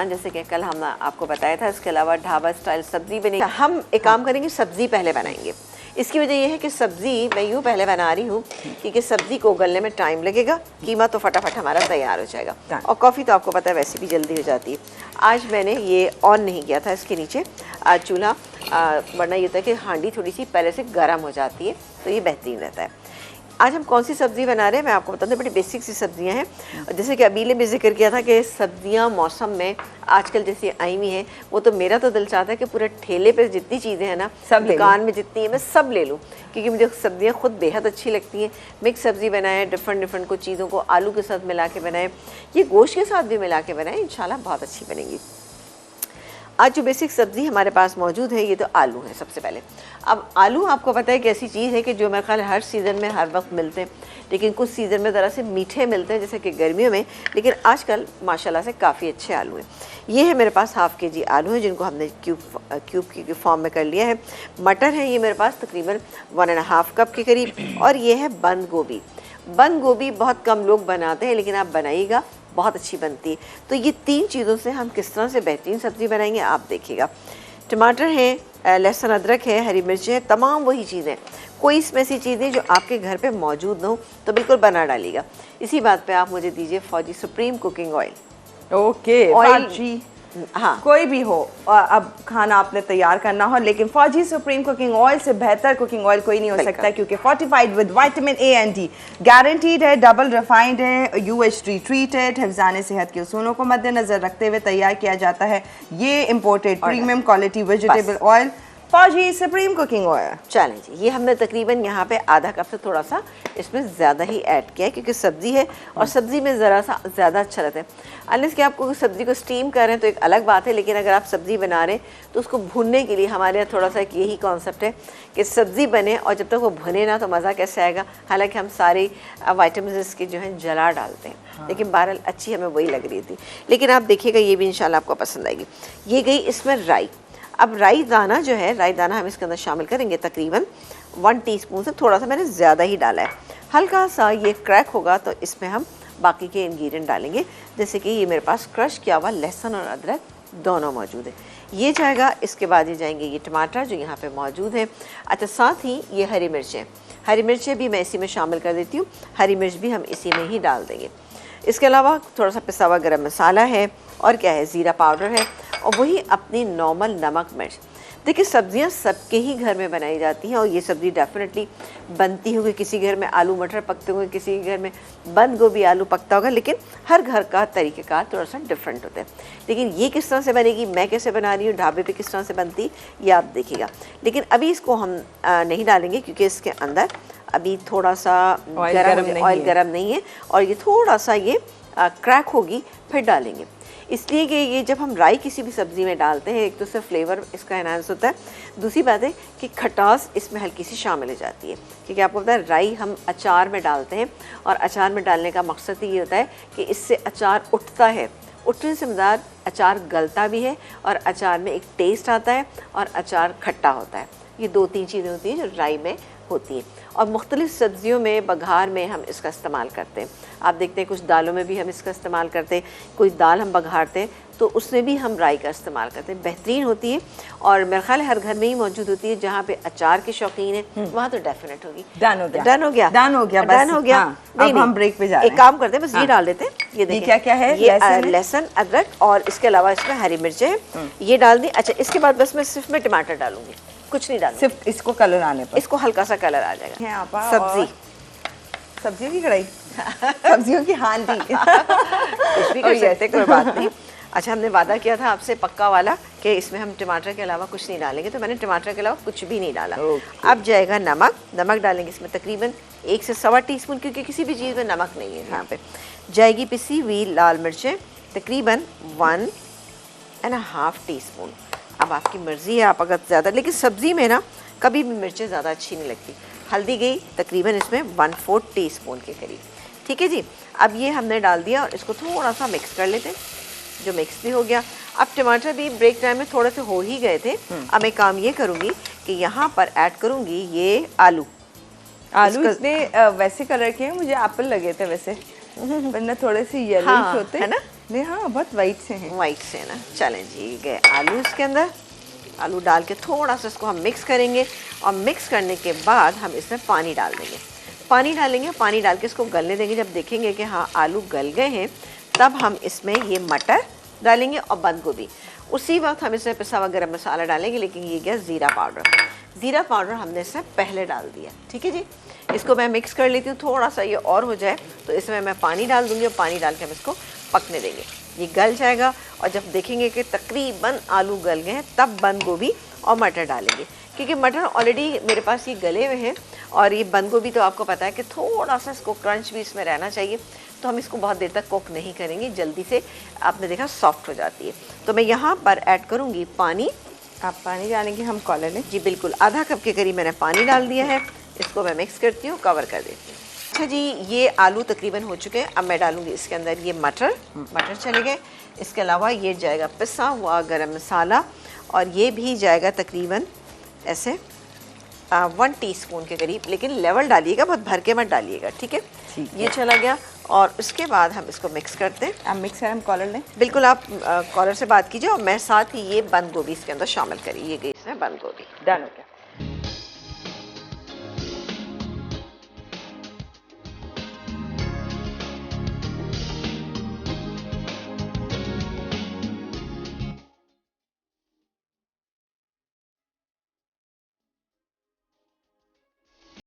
जैसे कि कल हम आपको बताया था, इसके अलावा ढाबा स्टाइल सब्जी बनेगी। हम एक काम करेंगे, सब्जी पहले बनाएंगे। इसकी वजह यह है कि सब्जी मैं यूँ पहले बना रही हूँ क्योंकि सब्जी को उगलने में टाइम लगेगा, कीमा तो फटाफट हमारा तैयार हो जाएगा और कॉफ़ी तो आपको पता है वैसे भी जल्दी हो जाती है। आज मैंने ये ऑन नहीं किया था इसके नीचे आज चूल्हा, वरना ये होता है कि हांडी थोड़ी सी पहले से गर्म हो जाती है तो ये बेहतरीन रहता है। आज हम कौन सी सब्ज़ी बना रहे हैं मैं आपको बता दूं, बड़ी बेसिक सी सब्जियां हैं। और जैसे कि अबीले भी जिक्र किया था कि सब्जियां मौसम में आजकल जैसी आई हुई हैं, वो तो मेरा तो दिल चाहता है कि पूरे ठेले पे जितनी चीज़ें हैं ना, सब दुकान में जितनी है मैं सब ले लूँ, क्योंकि मुझे सब्जियां खुद बेहद अच्छी लगती हैं। मिक्स सब्ज़ी बनाएं, डिफरेंट को चीज़ों को आलू के साथ मिला के बनाएं, ये गोश्त के साथ भी मिला के बनाएं, इंशाल्लाह बहुत अच्छी बनेगी। आज जो बेसिक सब्ज़ी हमारे पास मौजूद है ये तो आलू है सबसे पहले। अब आलू आपको पता है कि ऐसी चीज़ है कि जो मेरे ख्याल हर सीज़न में हर वक्त मिलते हैं, लेकिन कुछ सीज़न में ज़रा से मीठे मिलते हैं जैसे कि गर्मियों में, लेकिन आजकल माशाल्लाह से काफ़ी अच्छे आलू हैं। ये है मेरे पास हाफ़ kg आलू हैं जिनको हमने क्यूब की फॉर्म में कर लिया है। मटर है ये मेरे पास तकरीबन 1.5 कप के करीब। और ये है बंद गोभी। बंद गोभी बहुत कम लोग बनाते हैं, लेकिन आप बनाइएगा, बहुत अच्छी बनती है। तो ये 3 चीज़ों से हम किस तरह से बेहतरीन सब्ज़ी बनाएंगे आप देखिएगा। टमाटर है, लहसुन अदरक है, हरी मिर्च है, तमाम वही चीज़ें। कोई इसमें ऐसी चीज़ें जो आपके घर पे मौजूद ना हो तो बिल्कुल बना डालिएगा। इसी बात पे आप मुझे दीजिए फौजी supreme cooking oil. Okay oil, हाँ कोई भी हो, अब खाना आपने तैयार करना हो, लेकिन फौजी सुप्रीम कुकिंग ऑयल से बेहतर कुकिंग ऑयल कोई नहीं हो सकता, क्योंकि fortified with vitamin A and D, guaranteed है, डबल रिफाइंड है, UHT ट्रीटेड, हिफ्ज़ान सेहत के उसूलों को मद्देनजर रखते हुए तैयार किया जाता है। ये imported premium quality vegetable oil फौजी सुप्रीम कुकिंग ऑयल। चलें जी, ये हमने तकरीबन यहाँ पे आधा कप से थोड़ा सा इसमें ज़्यादा ही ऐड किया है, क्योंकि सब्ज़ी है और सब्ज़ी में ज़रा सा ज़्यादा अच्छा रहता है। अनलेस कि आपको सब्ज़ी को स्टीम कर रहे हैं तो एक अलग बात है, लेकिन अगर आप सब्ज़ी बना रहे हैं तो उसको भूनने के लिए हमारे यहाँ थोड़ा सा एक यही कॉन्सेप्ट है कि सब्ज़ी बने और जब तक वो भुने ना तो मज़ा कैसे आएगा। हालाँकि हम सारे वाइटामिन इसके जो हैं जला डालते हैं, लेकिन बहरहाल अच्छी हमें वही लग रही थी। लेकिन आप देखिएगा ये भी इंशाल्लाह आपको पसंद आएगी। ये गई इसमें राई। अब राई दाना जो है, राई दाना हम इसके अंदर शामिल करेंगे तकरीबन 1 टीस्पून से थोड़ा सा मैंने ज़्यादा ही डाला है। हल्का सा ये क्रैक होगा तो इसमें हम बाकी के इंग्रेडिएंट डालेंगे, जैसे कि ये मेरे पास क्रश किया हुआ लहसुन और अदरक दोनों मौजूद है, ये जाएगा। इसके बाद ये जाएंगे ये टमाटर जो यहाँ पे मौजूद है। अच्छा, साथ ही ये हरी मिर्चें, हरी मिर्चें भी मैं इसी में शामिल कर देती हूँ, हरी मिर्च भी हम इसी में ही डाल देंगे। इसके अलावा थोड़ा सा पिसा हुआ गरम मसाला है, और क्या है, ज़ीरा पाउडर है, और वही अपनी नॉर्मल नमक मिर्च। देखिए सब्जियां सबके ही घर में बनाई जाती हैं और ये सब्ज़ी डेफिनेटली बनती होगी, किसी घर में आलू मटर पकते होंगे, किसी घर में बंद गोभी आलू पकता होगा, लेकिन हर घर का तरीक़ेकार थोड़ा सा डिफरेंट होता है। लेकिन ये किस तरह से बनेगी, मैं कैसे बना रही हूँ, ढाबे पे किस तरह से बनती, ये आप देखिएगा। लेकिन अभी इसको हम नहीं डालेंगे क्योंकि इसके अंदर अभी थोड़ा सा ऑयल गर्म नहीं है और ये थोड़ा सा ये क्रैक होगी, फिर डालेंगे। इसलिए कि ये जब हम राई किसी भी सब्ज़ी में डालते हैं, एक तो उससे फ्लेवर इसका एनहांस होता है, दूसरी बात है कि खटास इसमें हल्की सी शामिल हो जाती है, क्योंकि आपको पता है राई हम अचार में डालते हैं और अचार में डालने का मकसद ये होता है कि इससे अचार उठता है। उठने से मज़ाद अचार गलता भी है और अचार में एक टेस्ट आता है और अचार खट्टा होता है। ये 2-3 चीज़ें होती हैं जो राई में होती हैं, और मुख्तलिफ़ सब्ज़ियों में बघार में हम इसका इस्तेमाल करते हैं। आप देखते हैं कुछ दालों में भी हम इसका इस्तेमाल करते हैं, कोई दाल हम बघारते हैं तो उसमें भी हम राई का इस्तेमाल करते हैं, बेहतरीन होती है। और मेरे ख्याल हर घर में ही मौजूद होती है। जहाँ पे अचार के शौकीन है वहाँ तो डेफिनेट होगी। डन हो गया, डन हो गया, डन हो गया, डन हो गया। हाँ, अब हम ब्रेक पे जा रहे हैं। एक काम करते हैं, बस ये डाल देते हैं। ये देखिए क्या क्या है, ये लहसुन अदरक और इसके अलावा इसमें हरी मिर्चें हैं, ये डाल दी। अच्छा, इसके बाद बस मैं सिर्फ टमाटर डालूंगी, कुछ नहीं डालूंगी, सिर्फ इसको कलर आने पर, इसको हल्का सा कलर आ जाएगा। सब्जियों की कढ़ाई सब्जियों की हांडी कुछ भी कर सकते, कोई बात नहीं। अच्छा, हमने वादा किया था आपसे पक्का वाला कि इसमें हम टमाटर के अलावा कुछ नहीं डालेंगे, तो मैंने टमाटर के अलावा कुछ भी नहीं डाला। अब जाएगा नमक। नमक डालेंगे इसमें तकरीबन 1 से 1.25 टीस्पून, क्योंकि किसी भी चीज़ में नमक नहीं है यहाँ पे। जाएगी पिसी हुई लाल मिर्चें तकरीबन 1.5 टीस्पून। अब आपकी मर्ज़ी है, आप अगर ज़्यादा, लेकिन सब्ज़ी में ना कभी भी मिर्चें ज़्यादा अच्छी नहीं लगती। हल्दी गई तकरीबन इसमें 1/4 टीस्पून के करीब, ठीक है जी। अब ये हमने डाल दिया और इसको थोड़ा सा मिक्स कर लेते हैं, जो मिक्स भी हो गया। अब टमाटर भी ब्रेक टाइम में थोड़े से हो ही गए थे। अब मैं काम ये करूँगी कि यहाँ पर ऐड करूँगी ये आलू। इसने वैसे कलर के मुझे एप्पल लगे थे वैसे, वरना थोड़े से येलोइश होते है ना, नहीं हाँ बहुत वाइट से हैं। वाइट से है ना। चलें जी, ये गए आलू इसके अंदर। आलू डाल के थोड़ा सा इसको हम मिक्स करेंगे और मिक्स करने के बाद हम इसमें पानी डाल देंगे। पानी डालेंगे, पानी डाल के इसको गलने देंगे। जब देखेंगे कि हाँ आलू गल गए हैं तब हम इसमें ये मटर डालेंगे और बंद गोभी। उसी वक्त हम इसमें पिसा हुआ गरम मसाला डालेंगे, लेकिन ये गया ज़ीरा पाउडर। ज़ीरा पाउडर हमने इसमें पहले डाल दिया। ठीक है जी, इसको मैं मिक्स कर लेती हूँ। थोड़ा सा ये और हो जाए तो इसमें मैं पानी डाल दूँगी और पानी डाल के हम इसको पकने देंगे। ये गल जाएगा और जब देखेंगे कि तकरीबन आलू गल गए हैं तब बंद गोभी और मटर डालेंगे, क्योंकि मटर ऑलरेडी मेरे पास ये गले हुए हैं और ये बंद गोभी तो आपको पता है कि थोड़ा सा इसको क्रंच भी इसमें रहना चाहिए, तो हम इसको बहुत देर तक कुक नहीं करेंगे, जल्दी से आपने देखा सॉफ्ट हो जाती है। तो मैं यहाँ पर ऐड करूँगी पानी। आप पानी डालेंगे, हम कॉलर लें जी बिल्कुल, आधा कप के करीब मैंने पानी डाल दिया है। इसको मैं मिक्स करती हूँ, कवर कर देती हूँ। अच्छा जी, ये आलू तकरीबन हो चुके हैं। अब मैं डालूँगी इसके अंदर ये मटर चले गए। इसके अलावा ये जाएगा पिसा हुआ गरम मसाला और ये भी जाएगा तकरीबन ऐसे 1 टीस्पून के करीब, लेकिन लेवल डालिएगा, बहुत भर के मत डालिएगा। ठीक है, ये चला गया और उसके बाद हम इसको मिक्स करते हैं। आप मिक्स करें, हम कॉलर लें। बिल्कुल, आप कॉलर से बात कीजिए और मैं साथ ही ये बंद गोभी इसके अंदर शामिल करिए। ये गई इसमें बंद गोभी। डन हो गया।